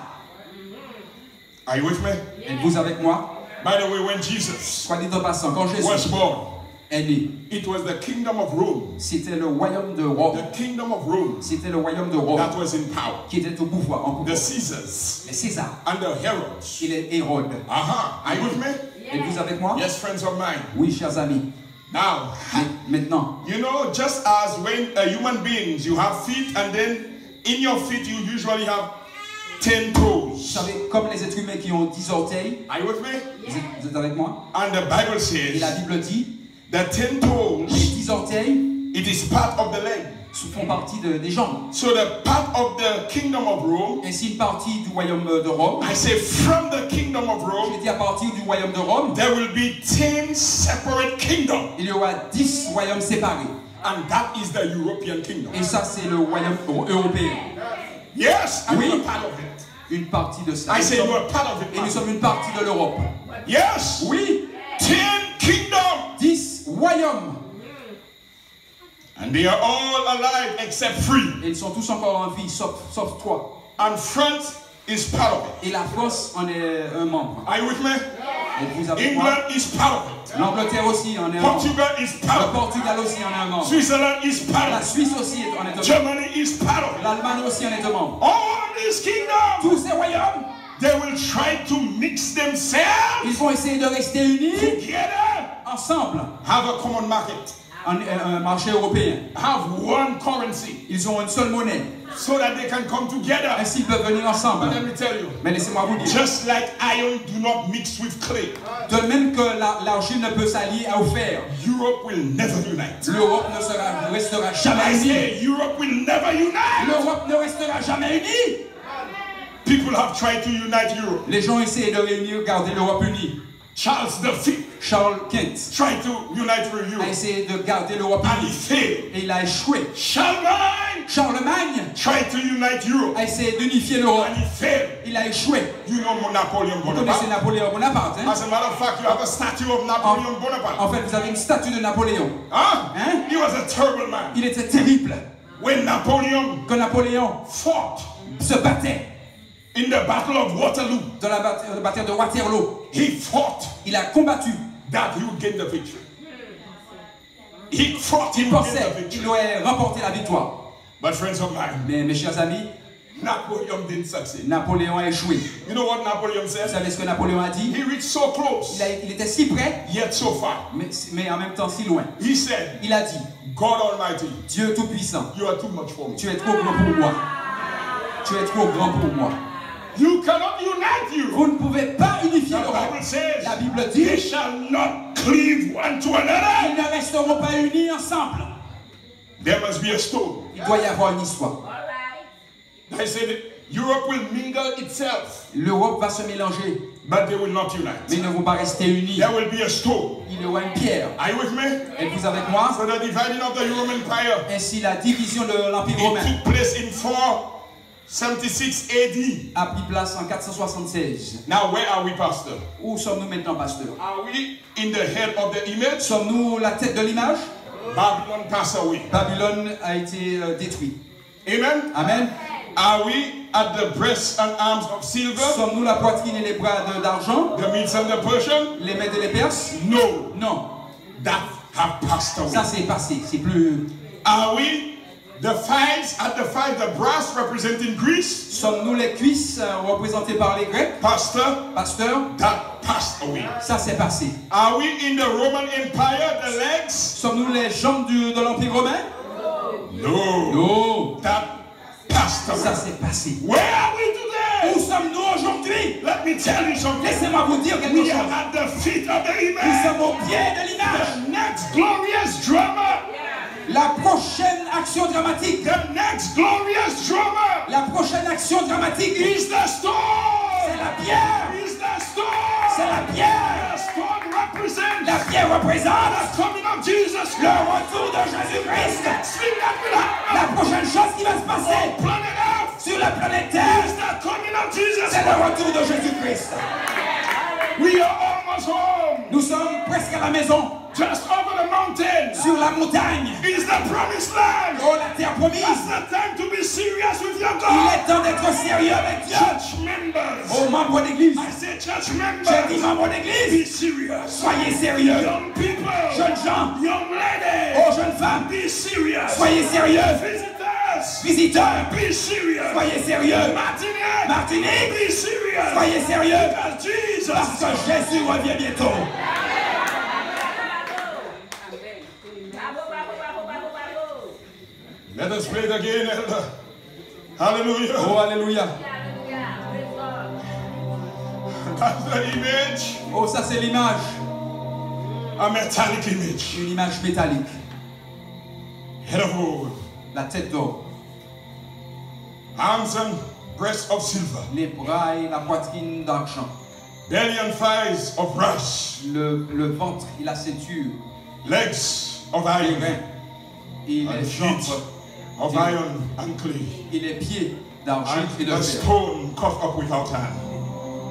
Are you with me? Êtes-vous avec moi? By the way, when Jesus Soit dit en passant, quand Jésus was born, est né, it was the kingdom of Rome. c'était le royaume de Rome. The kingdom of Rome C'était le royaume de Rome that was in power. qui était au pouvoir, en The pouvoir. Caesars Les Césars and the Herods. et les Hérodes. Are you with me? Êtes-vous avec moi? Yes, friends of mine. Oui, chers amis. Now, Maintenant, you know, just as when human beings, you have feet, and then in your feet you usually have 10 vous toes. savez, comme les êtres humains qui ont 10 orteils, Are you with me? vous êtes avec moi? And the Bible Et la says Bible dit, the 10 les toes, 10 orteils it is part of the leg. font partie des jambes. So the part of the kingdom of Rome, Ainsi, une partie du royaume de Rome, I say from the kingdom of je Rome, dis à partir du royaume de Rome, there will be 10 separate kingdoms. il y aura 10 royaumes séparés. And that is the European kingdom. Et ça, c'est le royaume européen. Yes, and Oui. you're part of it. Une partie de ça. I say Nous you sommes- are part of it. Et nous man. sommes une partie de l'Europe. Yes, Oui, 10 kingdoms. 10 royaumes. And they are all alive except 3. Et ils sont tous encore en vie, sauf 3. And France is part of it. Et la France en est un membre. Are you with me? Êtes-vous avec moi? England is part of it. L'Angleterre aussi en est un membre. Portugal is part Le of it. Portugal aussi en est un membre. Switzerland is part La of it. Suisse aussi en est un membre. Germany is part of it. L'Allemagne aussi en est un membre. All these kingdoms, Tous ces royaumes, they will try to mix themselves ils vont essayer de rester unis together, ensemble. have a common market, En un marché européen. have one currency, Ils ont une seule monnaie. so that they can come together. Ainsi, ils peuvent venir ensemble. But let me tell you, Mais laissez-moi vous dire. just like iron do not mix with clay, De même que l'argile ne peut s'allier au fer, Europe will never unite. l'Europe ne restera jamais I unie. say Europe will never unite. L'Europe ne restera jamais unie. People have tried to unite Europe. Les gens essaient de réunir, garder l'Europe unie. Charles V Charles Quint tried to unite a Europe, essayé de garder l'Europe and he unie. failed. Et il a échoué. Charlemagne Charlemagne tried to unite Europe, a essayé d'unifier l'Europe. and he failed. Il a échoué. You know Napoleon Vous connaissez Bonaparte? Napoléon Bonaparte, hein? As a matter of fact, you have a statue of Napoleon Bonaparte. En fait, vous avez une statue de Napoléon. Huh? Hein? He was a terrible man. Il était terrible. When Napoleon Que Napoléon fought se battait in the Battle of Waterloo, dans la bataille de Waterloo. he fought Il a combattu. that he would gain the victory. He fought, he Il would gain pensait the qu'il victory. aurait remporté la victoire. But friends of mine, Mais mes chers amis, Napoleon didn't succeed. Napoléon a échoué. You know what Napoleon Vous said? savez ce que Napoléon a dit? He reached so close, Il était si près, yet so far. mais en même temps si loin. He said, Il a dit, God Almighty, Dieu Tout-Puissant, you are too much for me. tu es trop grand pour moi. Tu es trop grand pour moi. You cannot unite you. Vous ne pouvez pas unifier The l'Europe. Bible says, La Bible they dit, shall not cleave one to another. ils ne resteront pas unis ensemble. There must be a stone. Il doit y avoir une histoire. All right. I said, Europe will mingle itself, L'Europe va se mélanger, but they will not mais unite. ils ne vont pas rester unis. There will be a stone. Il y aura une pierre. Are you with me? Êtes-vous avec moi? So the dividing of the Roman Empire, Ainsi, la division de l'Empire romain it took place in 476 AD. a pris place en 476. Now, where are we, Pastor? Où sommes-nous maintenant, pasteur? Are we in the head of the image? Sommes-nous la tête de l'image? Babylon passed away. Babylone a été détruit. Amen? Amen. Are we at the breasts and arms of silver? Sommes-nous la poitrine et les bras d'argent? The Medes and the Persian? Les Mèdes et les Perses? No. Non. That have passed away. Ça, c'est passé. C'est plus... Are we the thighs at the thighs, the brass representing Greece? Sommes-nous les cuisses représentées par les Grecs? Pastor, Pasteur? that passed away. Ça, c'est passé. Are we in the Roman Empire, the legs? Sommes-nous les jambes de l'Empire romain? No. Non. That passed Ça, away. c'est passé. Where are we today? Où sommes-nous aujourd'hui? Let me tell you something. Laissez-moi vous dire quelque We chose. are at the feet of the Nous image. sommes au pied de l'image. The next glorious drama La prochaine action dramatique. The next glorious drama. La prochaine action dramatique. Is the storm. C'est la pierre. Is the storm. C'est la pierre. The storm represents La pierre représente the coming of Jesus. le retour de Jésus-Christ. Next thing that will happen. La prochaine chose qui va se passer Planet Earth. sur la planète Terre, Is the coming of Jesus. c'est le retour de Jésus-Christ. We are almost home. Nous sommes presque à la maison, Just over the mountain sur la montagne. is the promised land. Oh, la terre promise. It's the time to be serious with your Il God. est temps d'être sérieux avec Dieu. Church members. Oh, membres d'église. I say church J'ai dit members. membres Be d'église. serious. Soyez sérieux. Young people. Jeunes gens. Young ladies. Oh, jeunes femmes. Be serious. Soyez sérieux. Visitors. Visiteurs. Be serious. Soyez sérieux. Martinique. Martinique. Be serious. Soyez sérieux. Because Jesus. Parce que Jésus revient bientôt. Let us pray it again, Elder. Hallelujah. Oh, alléluia. That's the image. Oh, ça c'est l'image. A metallic image. Une image métallique. Head of gold. La tête d'or. Arms and breast of silver. Les bras et la poitrine d'argent. Belly and thighs of brass. Le ventre et la ceinture. Legs of Les iron. reins. Et And les feet jambes. of iron and clay. Et les pieds d'argent et de And a fer. stone cut up without hand.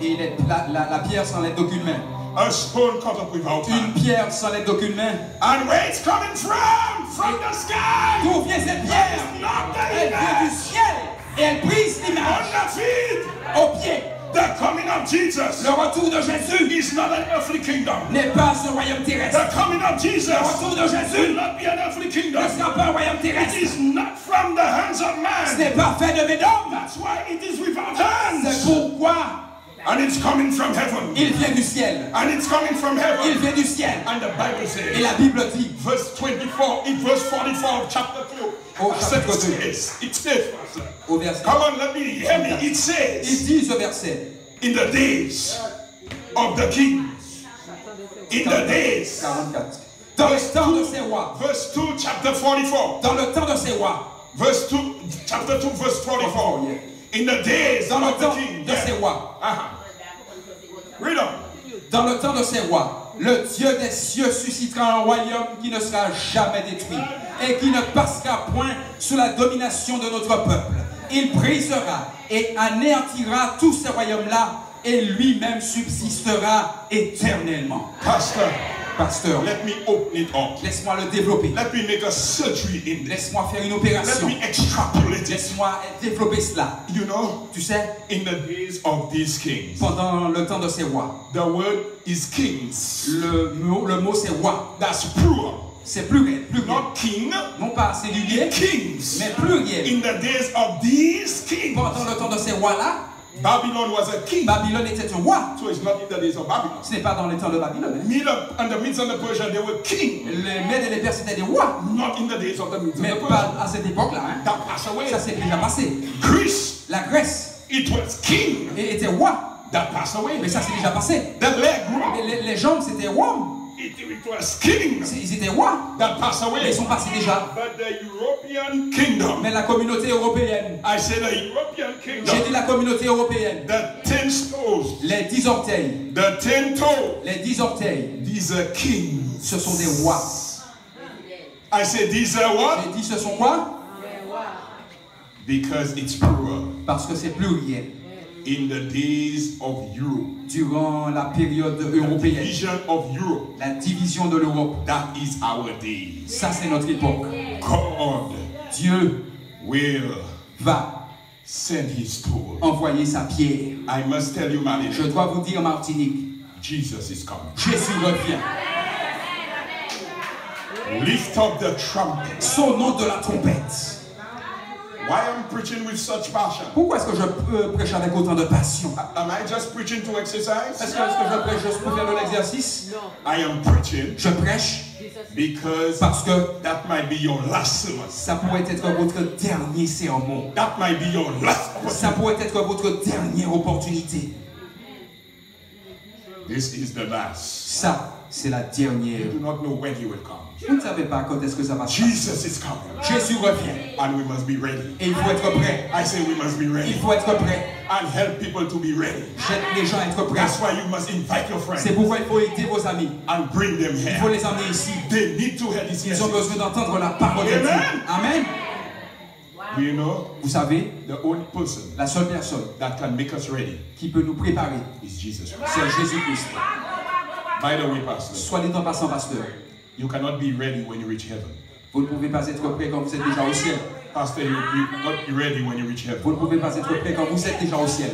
Et la pierre sans l'aide d'aucune main. A stone cut up without Une hand. pierre sans l'aide d'aucune main. And where it's coming from the sky. D'où vient cette pierre? Not the Elle vient du image. ciel. Et elle brise On l'image. the feet. Aux pieds. The coming of Jesus Le retour de Jésus is not an earthly kingdom. n'est pas un royaume terrestre. The coming of Jesus Le retour de will Jésus not be an earthly ne kingdom. sera pas un royaume It terrestre. is not from the hands of Ce man. n'est pas fait de mes hommes. That's why it is without C'est hands. pourquoi And it's coming from heaven. il vient du ciel. And it's coming from Il heaven. vient du ciel. And the Bible Et says, la Bible dit, verse 24, in verse 44 of chapter 2. Oh, chapitre 2. It says, Pastor. au verset, Come on, let me hear me. It il says, dit ce verset, in the days of the kings, in the days, 44. Dans le temps de ces rois, verse 2, chapter 44, dans le temps de ces rois, verse 2, chapter 2, verse 44, in the days dans le of the temps king. de ces rois, Read on. dans le temps de ces rois, le Dieu des cieux suscitera un royaume qui ne sera jamais détruit et qui ne passera point sous la domination de notre peuple. Il brisera et anéantira tous ces royaumes-là et lui-même subsistera éternellement. Pasteur, Let me open it up. laisse-moi le développer. Let me make a surgery in this. Laisse-moi faire une Let opération. me extrapolate it. Laisse-moi développer cela. You know, Tu sais, in the days of these kings, pendant le temps de ces rois, the word is kings. le mot c'est roi. That's plural. C'est pluriel. Not king, Non pas singulier, kings. mais pluriel. In the days of these kings, Pendant le temps de ces rois-là, Babylon was a king. Babylone était un roi. So it's not in the days of Babylon. Ce n'est pas dans le temps de Babylone. And the Medes and the Persians, they were king. Les Mèdes et les Perses étaient des rois. Not in the days of the Medes and Mais the Persians. pas à cette époque-là. Hein. That passed away. Ça s'est déjà passé. Greece, La Grèce it was king. était roi. That passed away. Mais ça s'est déjà passé. The leg, Rome, Les jambes, c'était roi. it was king. Ils étaient rois. That passed Mais away. ils sont passés déjà. But the European kingdom, Mais la communauté européenne, I say the European j'ai kingdom, dit la communauté européenne, the 10 toes, les 10 orteils, the 10 toes, les 10 orteils, these are kings. ce sont des rois. I say these are what? J'ai dit ce sont quoi? Because it's plural. Parce que c'est pluriel. In the days of Europe, Durant la période européenne, vision of Europe, la division de l'Europe, that is our days. ça c'est notre époque. God Dieu will va send his tool. envoyer sa pierre. I must tell you, Je Martin, dois vous dire, Martinique, Jesus is coming. Jésus revient. Lift up the trumpet. Sonnement de la trompette. Why am I preaching with such passion? Pourquoi est-ce que je prêche avec autant de passion? Am I just preaching to exercise? Est-ce que je prêche juste pour faire de l'exercice? I am preaching Je prêche because parce que that might be your last sermon. ça pourrait être votre dernier sermon. That might be your last Ça opportunity. pourrait être votre dernière opportunité. This is the last. Ça, c'est la dernière. You do not know when he will come. Vous ne savez pas quand est-ce que ça va se passer. Jesus is coming. Jésus revient. And we must be ready. Et il faut être prêt. I say we must be Il ready. faut être prêt. And help people to be ready. J'aide les gens à être prêts. That's why you must invite your friends. C'est pourquoi il faut aider vos amis. And bring them Il faut here. les amener ici. They need to hear this Ils ont message. besoin d'entendre la parole de Dieu. Amen. Amen. Do you know, Vous savez, the only person la seule personne that can make us ready qui peut nous préparer, is Jesus Christ. c'est Jésus-Christ. By the way, Pastor, Soit dit en passant, pasteur, you cannot be ready when you reach heaven. vous ne pouvez pas être prêt quand vous êtes déjà au ciel. Pastor, you cannot be ready when you reach Vous heaven. ne pouvez pas être prêt quand vous êtes déjà au ciel.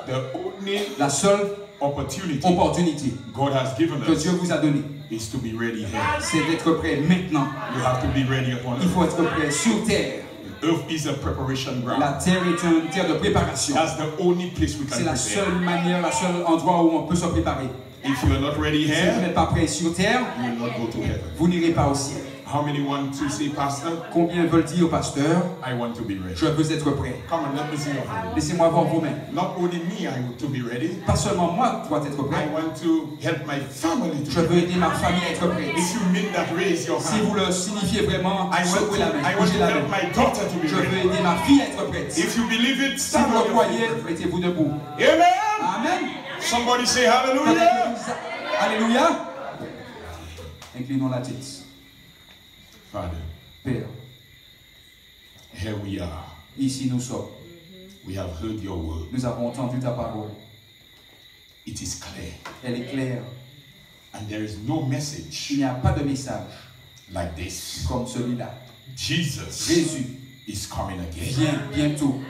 The only La seule opportunity opportunité God has given que us Dieu vous a donnée, is to be ready here. c'est d'être prêt maintenant. You have to be ready upon Il faut earth. être prêt sur terre. Earth is a preparation La ground. terre est une terre de préparation. That's the only place we C'est can la prepare. seule manière, la seule endroit où on peut se préparer. If you are not ready Si vous here, n'êtes pas prêt sur terre, you will not go to heaven. vous n'irez pas au ciel. How many want to say, Pastor, Combien veulent dire au pasteur, I want to be ready? je veux être prêt? Come on, let me see your hand. Laissez-moi voir vos mains. Not only me, I want to be ready. Pas seulement moi dois être I prêt, want to help my family to je be veux ready. aider ma famille à être prête. If you mean that, raise your Si hand. vous le signifiez vraiment, I secouez la main, want bougez to la help main. my daughter to be Je veux ready. aider ma fille à être prête. If you believe it, Si stand vous on le your croyez, feet. mettez-vous debout. Amen. Amen. Somebody say hallelujah. Alléluia. Inclinons la tête. Father, Père, here we are. ici nous sommes. We have heard your word. Nous avons entendu ta parole. It is clear. Elle est claire. And there is no message Il n'y a pas de message like this. comme celui-là. Jesus Jésus is coming again. vient bientôt.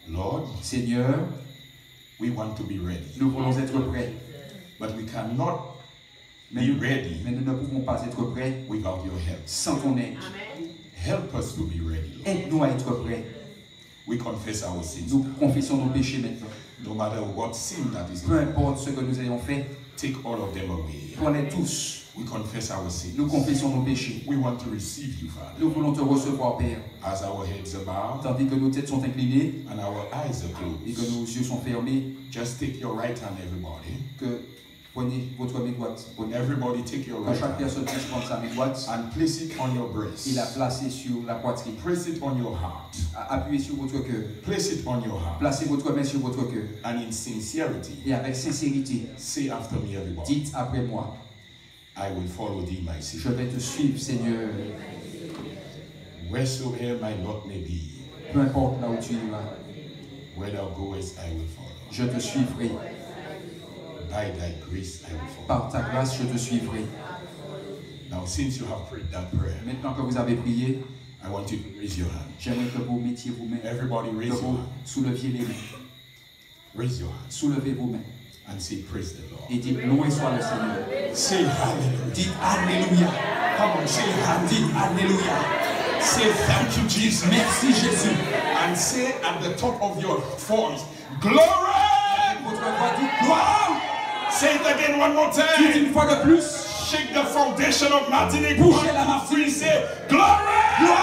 Lord, Seigneur, we want to be ready. nous voulons être prêts. But we cannot Mais be nous, ready mais nous ne pouvons pas être prêts without your help. sans ton aide. Help us to be ready, Lord. Aide-nous à être prêts. We confess our sins. Nous confessons nos péchés maintenant. No matter what sin that is, Peu importe ce que nous ayons fait, take all of them away. prenez tous. We confess our sins. Nous confessons nos péchés. We want to receive you, Father. Nous voulons te recevoir, Père. As our heads are bowed Tandis que nos têtes sont inclinées and our eyes are et que closed, nos yeux sont fermés, just take your right hand, everybody. que prenez votre main droite. Everybody take your Que right chaque hand personne puisse prendre sa main droite and place it on your breast. et la placer sur la poitrine. Place it on your heart. Appuyez sur votre cœur. Place it on your heart. Placez votre main sur votre cœur. And in sincerity, Et avec sincérité, say after me, everybody. dites après moi, I will follow thee, my je Savior. vais te suivre, Seigneur. Wheresoever my lot may be, Peu importe là où tu iras, where thou goest, I will follow. je te suivrai. By thy grace, I will follow. Par ta grâce, je te suivrai. Now, since you have prayed that prayer, Maintenant que vous avez prié, I want you to raise your hand. j'aimerais que vous mettiez vos mains, Everybody que raise your vous hand. souleviez les mains. Raise your hand Soulevez vos mains and say, praise the Lord. et dites loué soit le Seigneur. Say hallelujah. Dites Alléluia. Come on, say hallelujah. Dites Alléluia. Say thank you, Jesus. Merci Jésus. And say at the top of your voice, glory. Votre voix dit gloire. Say it again one more Dites time. une fois de plus. Shake the foundation of Martinique. Bougez la Martinique. Say glory. Gloire.